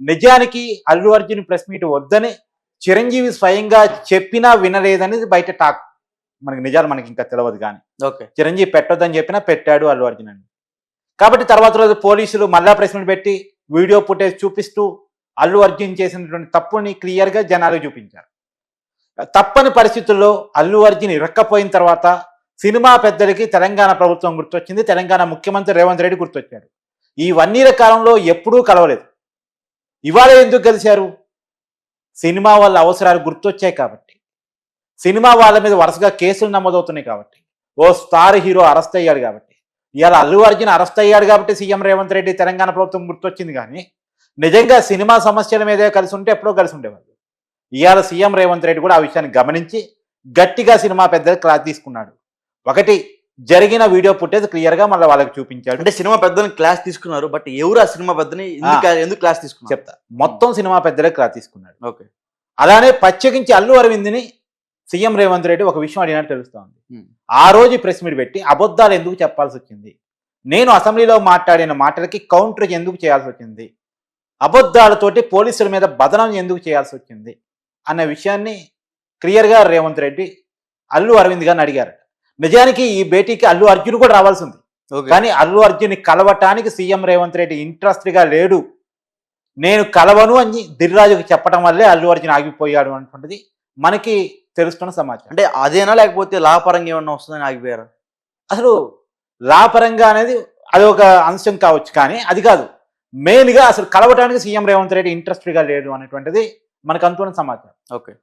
నిజానికి Allu Arjun press meet వద్దని చిరంజీవి స్వయంగా చెప్పినా వినలేదనేది బయట టాక్. మనకి నిజాలు మనకి ఇంకా తెలియదు కానీ ఓకే. చిరంజీవి పెట్టొద్దని చెప్పినా పెట్టాడు అల్లు అర్జున్ అని. కాబట్టి తర్వాత రోజు పోలీసులు మళ్ళా ప్రెస్ మీట్ పెట్టి వీడియో ఫుటేజ్ చూపిస్తూ అల్లు అర్జున్ చేసినటువంటి తప్పుని క్లియర్గా జనాలకు చూపించారు. తప్పని పరిస్థితుల్లో అల్లు అర్జున్ ఇరక్కపోయిన తర్వాత సినిమా పెద్దలకి తెలంగాణ ప్రభుత్వం గుర్తొచ్చింది, తెలంగాణ ముఖ్యమంత్రి రేవంత్ రెడ్డి గుర్తొచ్చాడు. ఈ 1 year కాలంలో ఎప్పుడూ కలవలేదు. ఇవాళ ఎందుకు కలిశారు? సినిమా వాళ్ళ అవసరాలు గుర్తొచ్చాయి కాబట్టి, సినిమా వాళ్ళ మీద వరుసగా కేసులు నమోదవుతున్నాయి కాబట్టి, ఓ స్టార్ హీరో అరెస్ట్ అయ్యాడు కాబట్టి, ఇవాళ అల్లు అర్జున్ అరెస్ట్ అయ్యాడు కాబట్టి సీఎం రేవంత్ రెడ్డి తెలంగాణ ప్రభుత్వం గుర్తొచ్చింది. కానీ నిజంగా సినిమా సమస్యల మీదే కలిసి ఉంటే ఎప్పుడో కలిసి ఉండేవాళ్ళు. ఇవాళ సీఎం రేవంత్ రెడ్డి కూడా ఆ విషయాన్ని గమనించి గట్టిగా సినిమా పెద్దలు క్లాస్ తీసుకున్నాడు. ఒకటి, జరిగిన వీడియో ఫుటేజ్ క్లియర్గా మళ్ళీ వాళ్ళకి చూపించాడు. అంటే సినిమా పెద్దని క్లాస్ తీసుకున్నారు, బట్ ఎవరు ఆ సినిమా పెద్దని ఎందుకు క్లాస్ తీసుకున్నారు చెప్తా. మొత్తం సినిమా పెద్దలే క్లాస్ తీసుకున్నాడు. ఓకే. అలానే ప్రత్యేకించి అల్లు అరవింద్ని సీఎం రేవంత్ రెడ్డి ఒక విషయం అడిగినట్టు తెలుస్తోంది. ఆ రోజు ప్రెస్ మీట్ పెట్టి అబద్ధాలు ఎందుకు చెప్పాల్సి వచ్చింది, నేను అసెంబ్లీలో మాట్లాడిన మాటలకి కౌంటర్ ఎందుకు చేయాల్సి వచ్చింది, అబద్ధాలతోటి పోలీసుల మీద బదనం ఎందుకు చేయాల్సి వచ్చింది అన్న విషయాన్ని క్లియర్గా రేవంత్ రెడ్డి అల్లు అరవింద్ గారిని అడిగారు. నిజానికి ఈ భేటీకి అల్లు అర్జున్ కూడా రావాల్సి ఉంది. కానీ అల్లు అర్జున్ కలవటానికి సీఎం రేవంత్ రెడ్డి ఇంట్రెస్ట్గా లేడు. నేను కలవను అని దిల్రాజుకి చెప్పడం వల్లే అల్లు అర్జున్ ఆగిపోయాడు అనుకుంటుంది మనకి తెలుస్తున్న సమాచారం. అంటే అదేనా లేకపోతే లాపరంగా ఏమన్నా వస్తుందని ఆగిపోయారు? అసలు లాపరంగా అనేది అది ఒక అంశం కావచ్చు, కానీ అది కాదు మెయిన్గా. అసలు కలవటానికి సీఎం రేవంత్ రెడ్డి ఇంట్రెస్ట్గా లేడు అనేటువంటిది మనకు అంతున్న సమాచారం. ఓకే.